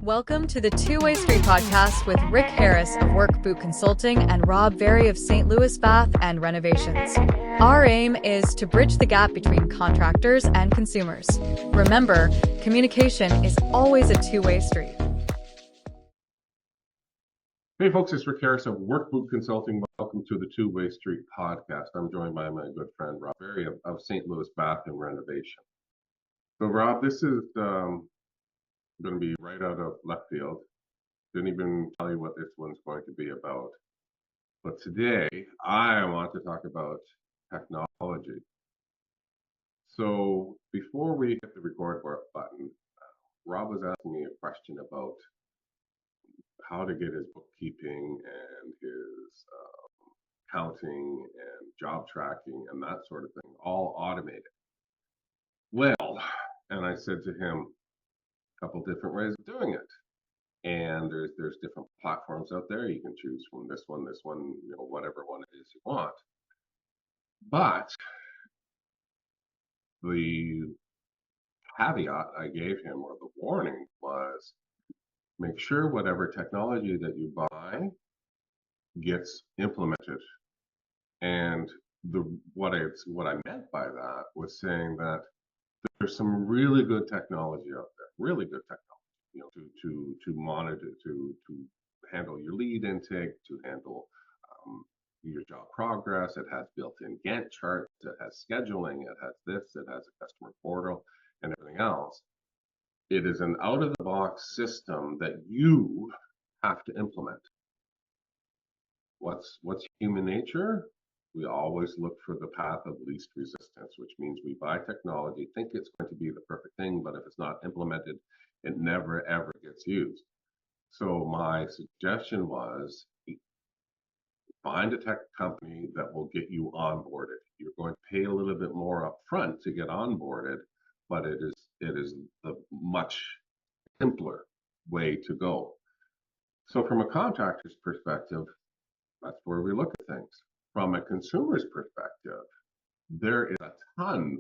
Welcome to the Two-Way Street podcast with Rick Harris of Work Boot Consulting and Rob Berry of St. Louis Bath and Renovations. Our aim is to bridge the gap between contractors and consumers. Remember, communication is always a two-way street. Hey folks, it's Rick Harris of Work Boot Consulting. Welcome to the Two-Way Street podcast. I'm joined by my good friend Rob Berry of St. Louis Bath and Renovation. So Rob, this is going to be right out of left field. Didn't even tell you what this one's going to be about. But today, I want to talk about technology. So before we hit the record button, Rob was asking me a question about how to get his bookkeeping and his counting and job tracking and that sort of thing all automated. Well, and I said to him, couple different ways of doing it, and there's different platforms out there. You can choose from this one, whatever one it is you want. But the caveat I gave him, or the warning, was make sure whatever technology that you buy gets implemented. And what I meant by that was saying that there's some really good technology out there, really good technology, to monitor, to handle your lead intake, to handle your job progress. It has built-in Gantt charts, it has scheduling, it has this, it has a customer portal, and everything else. It is an out-of-the-box system that you have to implement. What's human nature? We always look for the path of least resistance, which means we buy technology, think it's going to be the perfect thing, but if it's not implemented, it never ever gets used. So my suggestion was find a tech company that will get you onboarded. You're going to pay a little bit more upfront to get onboarded, but it is the much simpler way to go. So from a contractor's perspective, that's where we look at things. From a consumer's perspective, there is a ton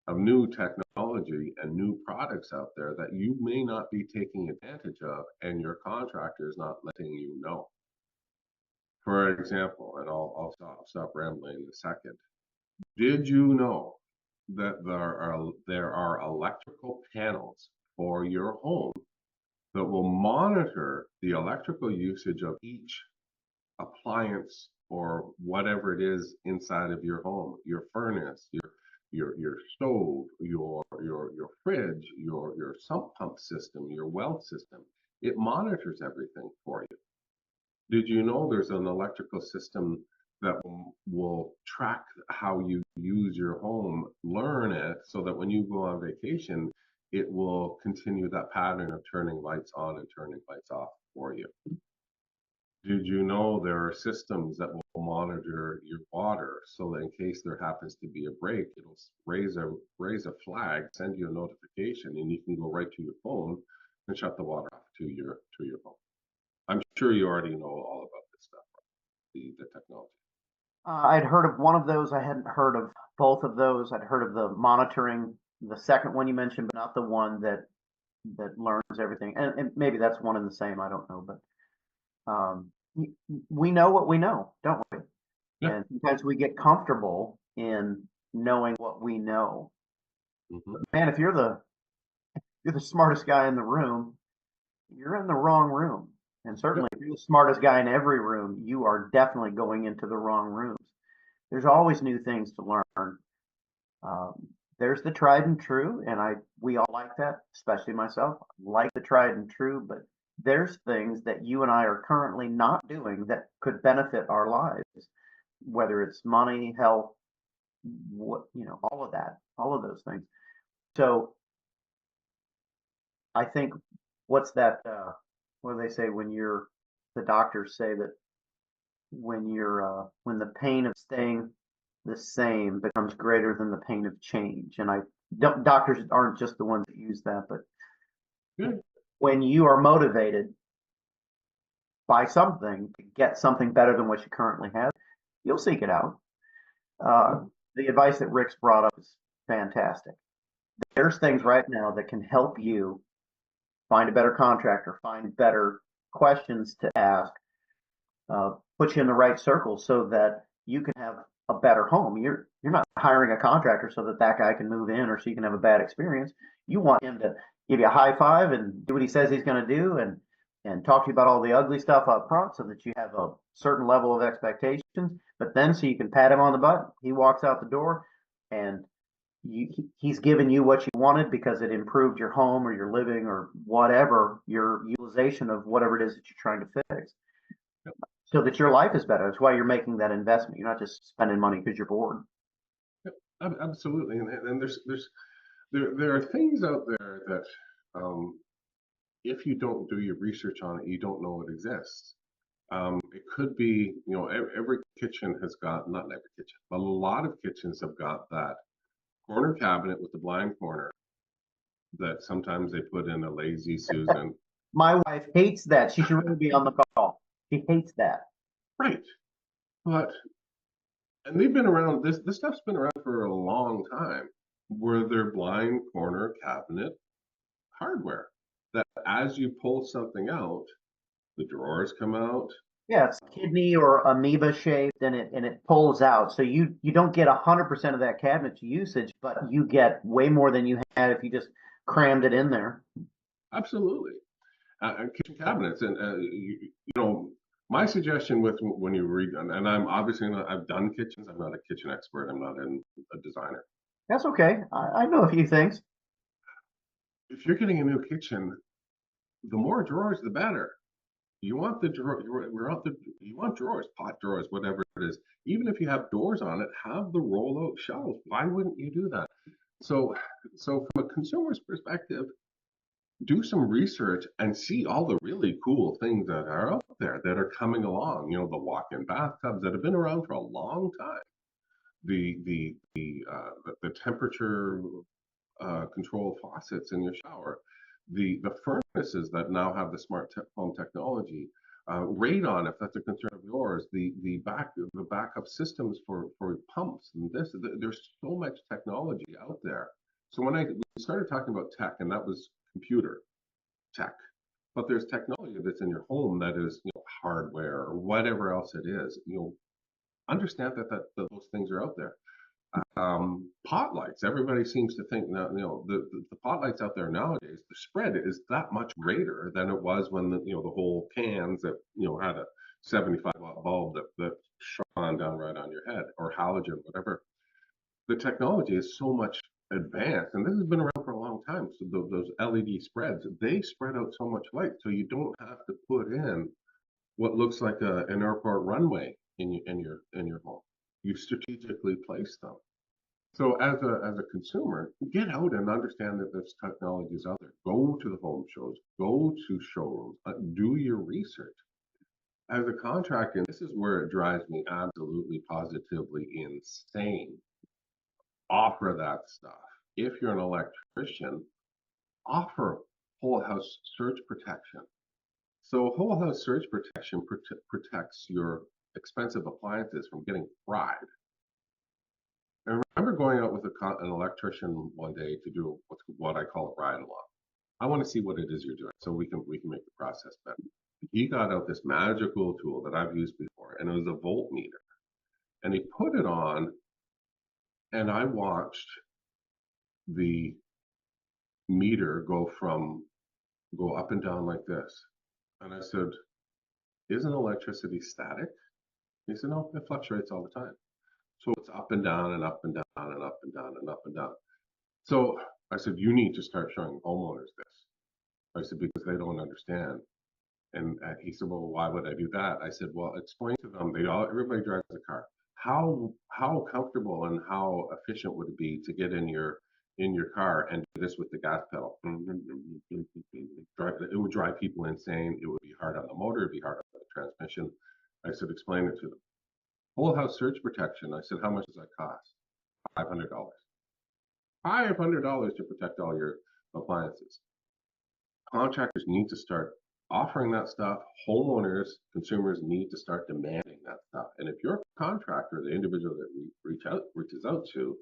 of new technology and new products out there that you may not be taking advantage of, and your contractor is not letting you know. For example, and I'll stop rambling in a second. Did you know that there are electrical panels for your home that will monitor the electrical usage of each appliance or whatever it is inside of your home, your furnace, your stove, your fridge, your sump pump system, your well system? It monitors everything for you. Did you know there's an electrical system that will track how you use your home, learn it, so that when you go on vacation, it will continue that pattern of turning lights on and turning lights off for you? Did you know there are systems that will monitor your water, so that in case there happens to be a break, it'll raise a flag, send you a notification, and you can go right to your phone and shut the water off to your phone? I'm sure you already know all about this stuff, the technology. I'd heard of one of those. I hadn't heard of both of those. I'd heard of the monitoring, the second one you mentioned, but not the one that learns everything. And maybe that's one and the same. I don't know, but we know what we know, don't we? Yeah. And sometimes we get comfortable in knowing what we know. Mm-hmm. But man, if you're the smartest guy in the room, you're in the wrong room. And certainly, if you're the smartest guy in every room, you are definitely going into the wrong rooms. There's always new things to learn. There's the tried and true, and we all like that, especially myself. I like the tried and true, but there's things that you and I are currently not doing that could benefit our lives, whether it's money, health, all of that, all of those things. So I think what's that? What do they say when the doctors say that when the pain of staying the same becomes greater than the pain of change? And doctors aren't just the ones that use that, but when you are motivated by something to get something better than what you currently have, you'll seek it out. The advice that Rick's brought up is fantastic. There's things right now that can help you find a better contractor, find better questions to ask, put you in the right circle so that you can have a better home. You're not hiring a contractor so that that guy can move in or so you can have a bad experience. You want him to give you a high five and do what he says he's going to do, and talk to you about all the ugly stuff up front so that you have a certain level of expectations. But then so you can pat him on the butt, he walks out the door and he's given you what you wanted because it improved your home or your living or whatever, your utilization of whatever it is that you're trying to fix, so that your life is better. That's why you're making that investment. You're not just spending money because you're bored. Absolutely, and there are things out there that if you don't do your research on it, you don't know it exists. It could be, every kitchen has got, not every kitchen, but a lot of kitchens have got that corner cabinet with the blind corner that sometimes they put in a lazy Susan. My wife hates that. She should really be on the call. She hates that. Right. But, and they've been around, this stuff's been around for a long time, where they're blind corner cabinet hardware that as you pull something out, the drawers come out. Yeah, it's kidney or amoeba shaped, and it pulls out. So you don't get 100% of that cabinet usage, but you get way more than you had if you just crammed it in there. Absolutely. And kitchen cabinets, and my suggestion with when you read, and I'm obviously not, I've done kitchens. I'm not a kitchen expert. I'm not a designer. That's okay. I know a few things. If you're getting a new kitchen, the more drawers, the better. You want the drawer. You want drawers, pot drawers, whatever it is. Even if you have doors on it, have the roll-out shelves. Why wouldn't you do that? So from a consumer's perspective, do some research and see all the really cool things that are out there that are coming along. The walk-in bathtubs that have been around for a long time. The temperature controlled faucets in your shower, the furnaces that now have the smart home technology, radon if that's a concern of yours, the backup systems for pumps, and there's so much technology out there. So when we started talking about tech, and that was computer tech, but there's technology that's in your home that is hardware or whatever else it is. Understand that those things are out there. Pot lights. Everybody seems to think now, the pot lights out there nowadays, the spread is that much greater than it was when the whole cans that had a 75-watt bulb that shone down right on your head, or halogen, whatever. The technology is so much advanced, and this has been around for a long time. So those LED spreads, they spread out so much light, so you don't have to put in what looks like an airport runway in your home. You strategically place them. So as a consumer, get out and understand that this technology is out there. Go to the home shows, go to showrooms, do your research. As a contractor, this is where it drives me absolutely positively insane. Offer that stuff. If you're an electrician, offer whole house surge protection. So whole house surge protection protects your expensive appliances from getting fried. I remember going out with an electrician one day to do what I call a ride along. I want to see what it is you're doing so we can make the process better. He got out this magical tool that I've used before, and it was a voltmeter. And he put it on, and I watched the meter go up and down like this. And I said, "Isn't electricity static?" He said, "No, it fluctuates all the time." So it's up and down and up and down and up and down and up and down. So I said, "You need to start showing homeowners this." I said, "Because they don't understand." And he said, "Well, why would I do that?" I said, "Well, explain to them. Everybody drives a car. How comfortable and how efficient would it be to get in your car and do this with the gas pedal? It would drive people insane. It would be hard on the motor. It'd be hard on the transmission." I said, "Explain it to them." Whole house surge protection. I said, "How much does that cost?" $500. $500 to protect all your appliances. Contractors need to start offering that stuff. Homeowners, consumers need to start demanding that stuff. And if you're a contractor, the individual that reaches out to,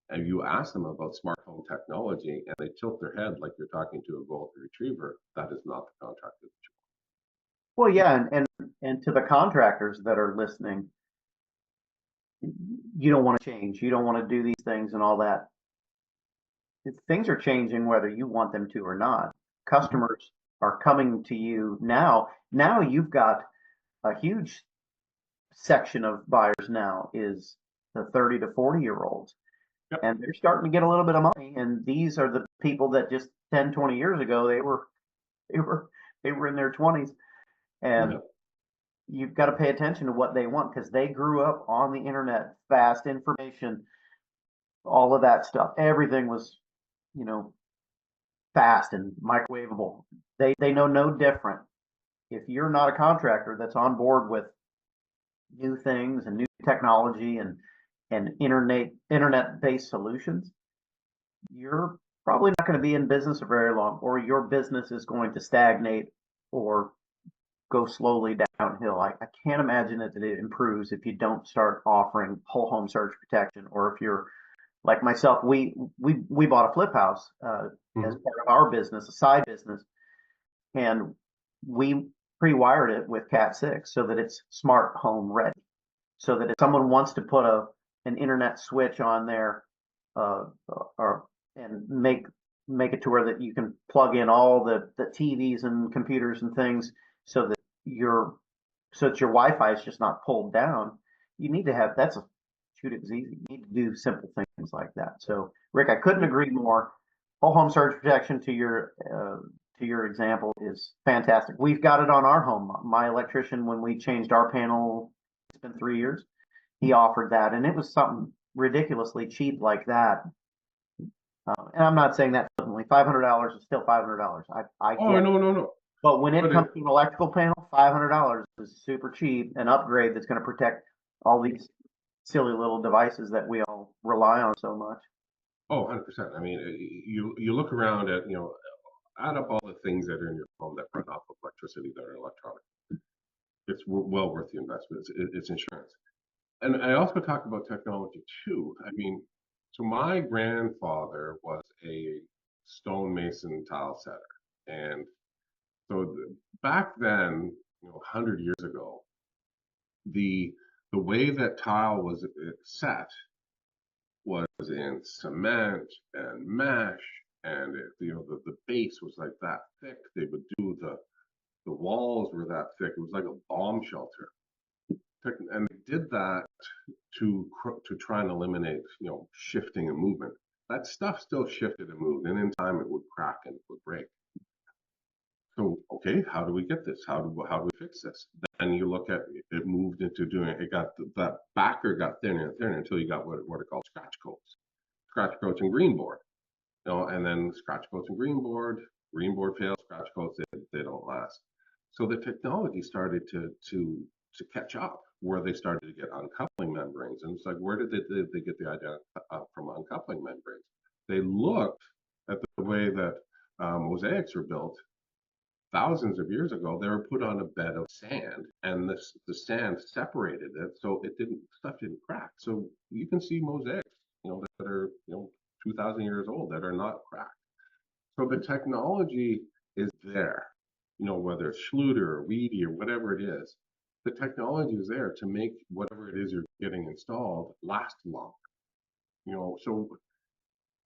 and you ask them about smart home technology and they tilt their head like you're talking to a golden retriever, that is not the contractor that you Well, yeah, and to the contractors that are listening, you don't want to change. You don't want to do these things and all that. Things are changing whether you want them to or not. Customers are coming to you now. Now you've got a huge section of buyers now is the 30 to 40-year olds. Yep. And they're starting to get a little bit of money. And these are the people that just 10, 20 years ago, they were in their 20s. And Yep. you've got to pay attention to what they want because they grew up on the internet, fast information, all of that stuff. Everything was, you know, fast and microwavable. They know no different. If you're not a contractor that's on board with new things and new technology and internet based solutions, you're probably not going to be in business for very long, or your business is going to stagnate or go slowly downhill. I can't imagine that it improves if you don't start offering whole home surge protection, or if you're like myself, we bought a flip house as part of our business, a side business, and we pre-wired it with Cat 6 so that it's smart home ready. So that if someone wants to put an internet switch on there, or and make it to where that you can plug in all the TVs and computers and things, so that your Wi-Fi is just not pulled down. You need to have shoot, it was easy. You need to do simple things like that. So, Rick, I couldn't agree more. Whole home surge protection to your example is fantastic. We've got it on our home. My electrician, when we changed our panel, it's been 3 years, he offered that, and it was something ridiculously cheap like that. And I'm not saying that flippantly. $500 is still $500. I Oh, get it. no. But when it But comes to an electrical panel, $500 is super cheap. An upgrade that's going to protect all these silly little devices that we all rely on so much. Oh, 100%. I mean, you look around at, add up all the things that are in your home that run off of electricity that are electronic. It's well worth the investment. It's insurance. And I also talk about technology too. I mean, so my grandfather was a stonemason tile setter. And so back then, 100 years ago, the way that tile was set was in cement and mesh, and the base was like that thick. They would do the walls were that thick. It was like a bomb shelter, and they did that to try and eliminate shifting and movement. That stuff still shifted and moved, and in time it would crack and it would break. So, okay, how do we get this? How do we fix this? Then you look at it moved into doing it. Got that backer got thinner and thinner until you got what are called scratch coats and green board. And then scratch coats and green board fails, scratch coats they don't last. So the technology started to catch up, where they started to get uncoupling membranes, and it's like, where did they get the idea from uncoupling membranes? They looked at the way that mosaics were built thousands of years ago. They were put on a bed of sand, and the sand separated it, so stuff didn't crack. So you can see mosaics, that are 2,000 years old that are not cracked. So the technology is there, whether it's Schluter or Weedy or whatever it is. The technology is there to make whatever it is you're getting installed last longer.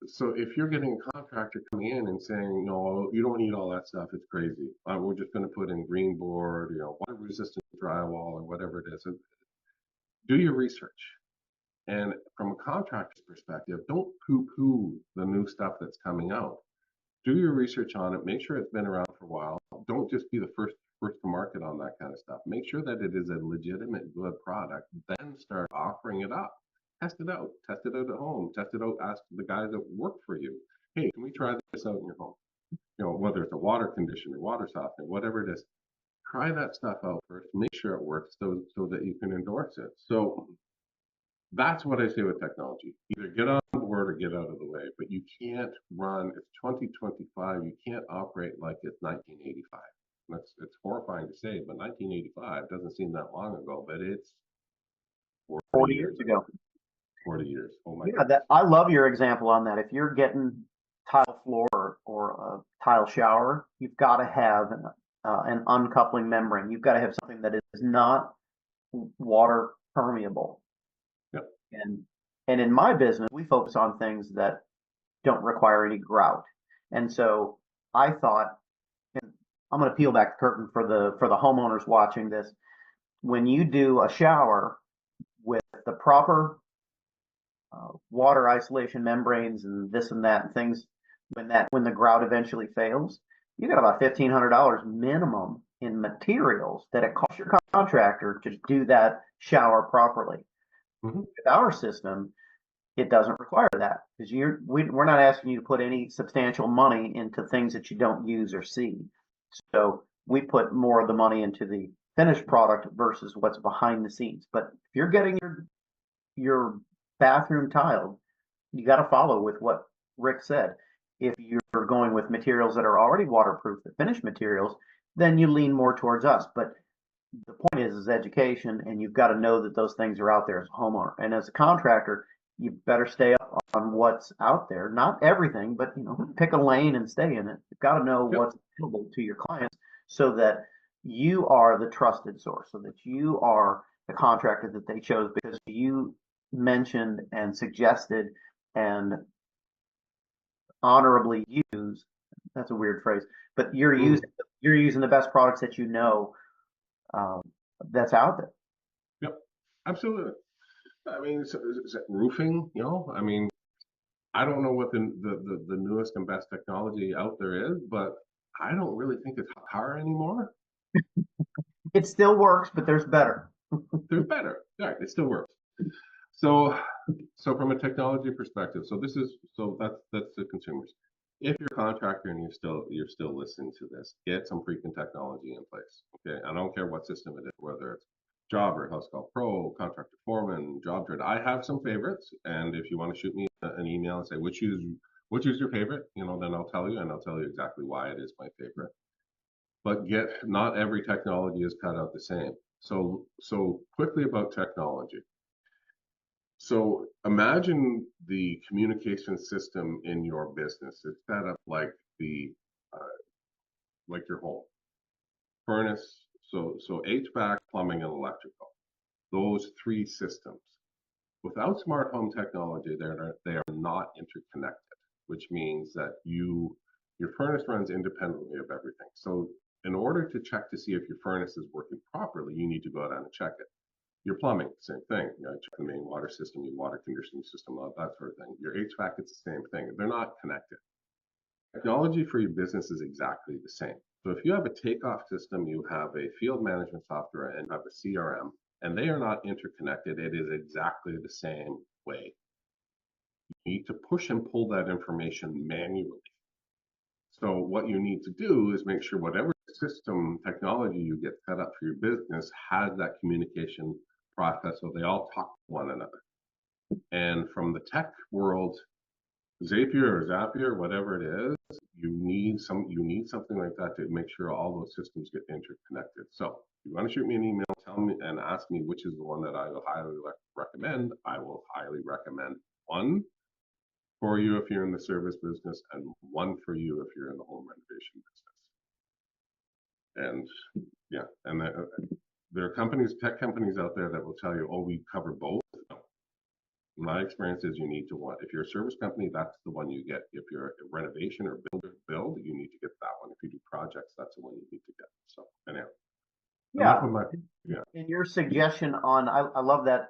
So if you're getting a contractor coming in and saying, no, you don't need all that stuff, it's crazy. We're just going to put in green board, water resistant drywall or whatever it is. Do your research. And from a contractor's perspective, don't poo-poo the new stuff that's coming out. Do your research on it. Make sure it's been around for a while. Don't just be the first to market on that kind of stuff. Make sure that it is a legitimate, good product. Then start offering it up. Test it out. Test it out at home. Test it out. Ask the guys that work for you. Hey, can we try this out in your home? Whether it's a water conditioner, water softener, whatever it is. Try that stuff out first. Make sure it works so that you can endorse it. So that's what I say with technology. Either get on board or get out of the way. But you can't run, it's 2025, you can't operate like it's 1985. It's horrifying to say, but 1985 doesn't seem that long ago, but it's 40 years ago. 40 years. Oh my Yeah, goodness. that I love your example on that. If you're getting tile floor or a tile shower, you've got to have an uncoupling membrane. You've got to have something that is not water permeable. Yep. And in my business, we focus on things that don't require any grout. And so I thought, and I'm going to peel back the curtain for the homeowners watching this. When you do a shower with the proper water isolation membranes and this and that and things, when the grout eventually fails, you got about $1,500 minimum in materials that it costs your contractor to do that shower properly. Mm-hmm. With our system, it doesn't require that because we're not asking you to put any substantial money into things that you don't use or see. So we put more of the money into the finished product versus what's behind the scenes. But if you're getting your bathroom tiled, you got to follow with what Rick said. If you're going with materials that are already waterproof, the finished materials, then you lean more towards us. But the point is education, and you've got to know that those things are out there as a homeowner. And as a contractor, you better stay up on what's out there. Not everything, but pick a lane and stay in it. You've got to know what's available to your clients so that you are the trusted source, so that you are the contractor that they chose because you mentioned and suggested and honorably use. That's a weird phrase, but you're using the best products that you know that's out there. Yep, absolutely. I mean, is it roofing? I mean, I don't know what the newest and best technology out there is, but I don't really think it's tar anymore. It still works, but there's better. There's better. Yeah, it still works. So from a technology perspective, that's the consumers. If you're a contractor and you're still listening to this, get some freaking technology in place. Okay, I don't care what system it is, whether it's Jobber, House Call Pro, Contractor Foreman, Job Trade. I have some favorites, and if you want to shoot me an email and say which is your favorite, then I'll tell you, and I'll tell you exactly why it is my favorite. But not every technology is cut out the same. So quickly about technology. So imagine the communication system in your business. It's set up like like your home furnace. So HVAC, plumbing, and electrical. Those three systems. Without smart home technology, they are not interconnected, which means that your furnace runs independently of everything. So in order to check to see if your furnace is working properly, you need to go down and check it. Your plumbing, same thing. Check the main water system, your water conditioning system, all that sort of thing. Your HVAC, it's the same thing. They're not connected. Technology for your business is exactly the same. So if you have a takeoff system, you have a field management software, and you have a CRM, and they are not interconnected, it is exactly the same way. You need to push and pull that information manually. So what you need to do is make sure whatever system technology you get set up for your business has that communication process so they all talk to one another. And from the tech world, Zapier or Zapier, whatever it is, you need something like that to make sure all those systems get interconnected. So if you want to shoot me an email, tell me and ask me which is the one that I will highly recommend. I will highly recommend one for you if you're in the service business and one for you if you're in the home renovation business. And yeah, and there are tech companies out there that will tell you, oh, we cover both. No. My experience is if you're a service company, that's the one you get. If you're a renovation or build, you need to get that one. If you do projects, that's the one you need to get. So anyhow, And your suggestion on, I love that,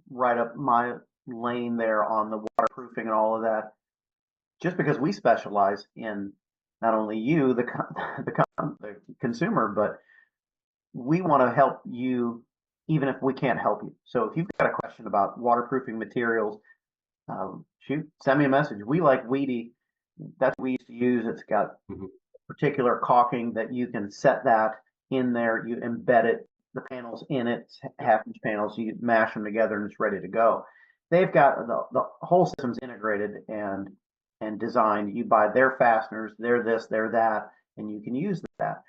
right up my lane there on the waterproofing and all of that. Just because we specialize in not only you, the consumer, but we want to help you even if we can't help you. So if you've got a question about waterproofing materials, send me a message. We like Weedy. That's what we used to use. It's got particular caulking that you can set that in there. You embed it, the panels in it, half-inch panels. You mash them together and it's ready to go. They've got the whole system's integrated and designed. You buy their fasteners, they're this, they're that, and you can use that.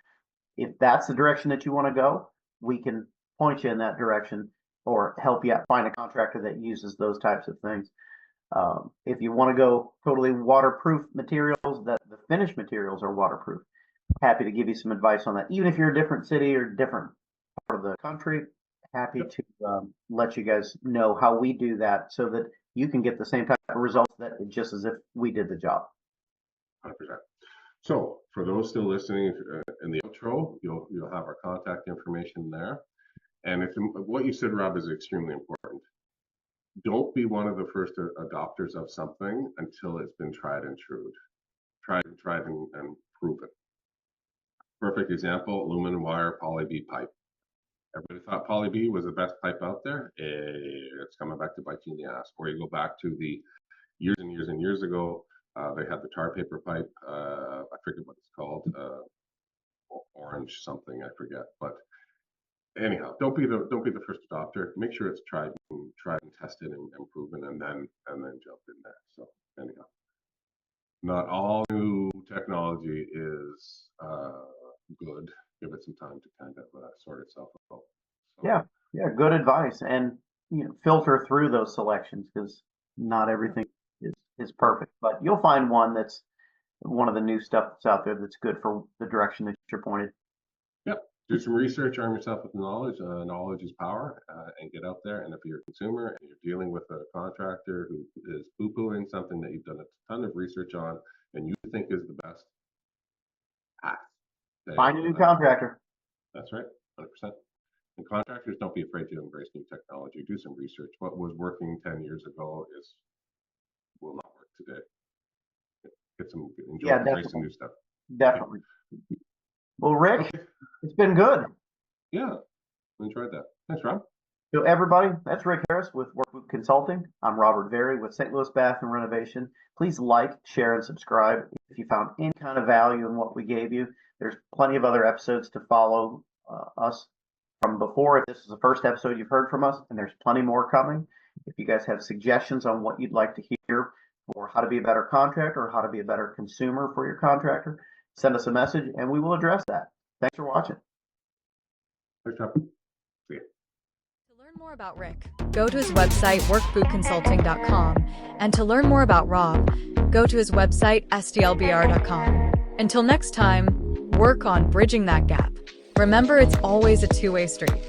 If that's the direction that you want to go, we can point you in that direction. or help you find a contractor that uses those types of things. If you want to go totally waterproof materials, that the finished materials are waterproof. Happy to give you some advice on that. Even if you're a different city or different part of the country, happy to let you guys know how we do that so that you can get the same type of results that just as if we did the job. 100%. So for those still listening, in the outro, you'll have our contact information there. And what you said, Rob, is extremely important. Don't be one of the first adopters of something until it's been tried and true, tried and proven. Perfect example: aluminum wire poly B pipe. Everybody thought poly B was the best pipe out there. It's coming back to bite you in the ass. Or you go back to the years and years and years ago. They had the tar paper pipe. I forget what it's called. Orange something, I forget. But anyhow, don't be the first adopter. Make sure it's tried and tested and proven, and then jump in there. So anyhow, not all new technology is good. Give it some time to kind of sort itself out. So, Yeah, good advice. And filter through those selections because not everything is perfect, but you'll find one that's one of the new stuff that's out there that's good for the direction that you're pointed. Yep. Do some research, arm yourself with knowledge. Knowledge is power, and get out there. And if you're a consumer and you're dealing with a contractor who is poo-pooing something that you've done a ton of research on and you think is the best, find a new contractor. That's right, 100%. And contractors, don't be afraid to embrace new technology. Do some research. What was working 10 years ago will not work today. Embrace some new stuff. Definitely. Well, Rick, it's been good. Yeah, enjoyed that. Thanks, Rob. So everybody, that's Rick Harris with Work Boot Consulting. I'm Robert Very with St. Louis Bath and Renovation. Please like, share, and subscribe if you found any kind of value in what we gave you. There's plenty of other episodes to follow us from before. If this is the first episode you've heard from us, and there's plenty more coming. If you guys have suggestions on what you'd like to hear or how to be a better contractor or how to be a better consumer for your contractor, send us a message and we will address that. Thanks for watching. Thanks, Rob. See ya. To learn more about Rick, go to his website, workbootconsulting.com. And to learn more about Rob, go to his website, sdlbr.com. Until next time, work on bridging that gap. Remember, it's always a two-way street.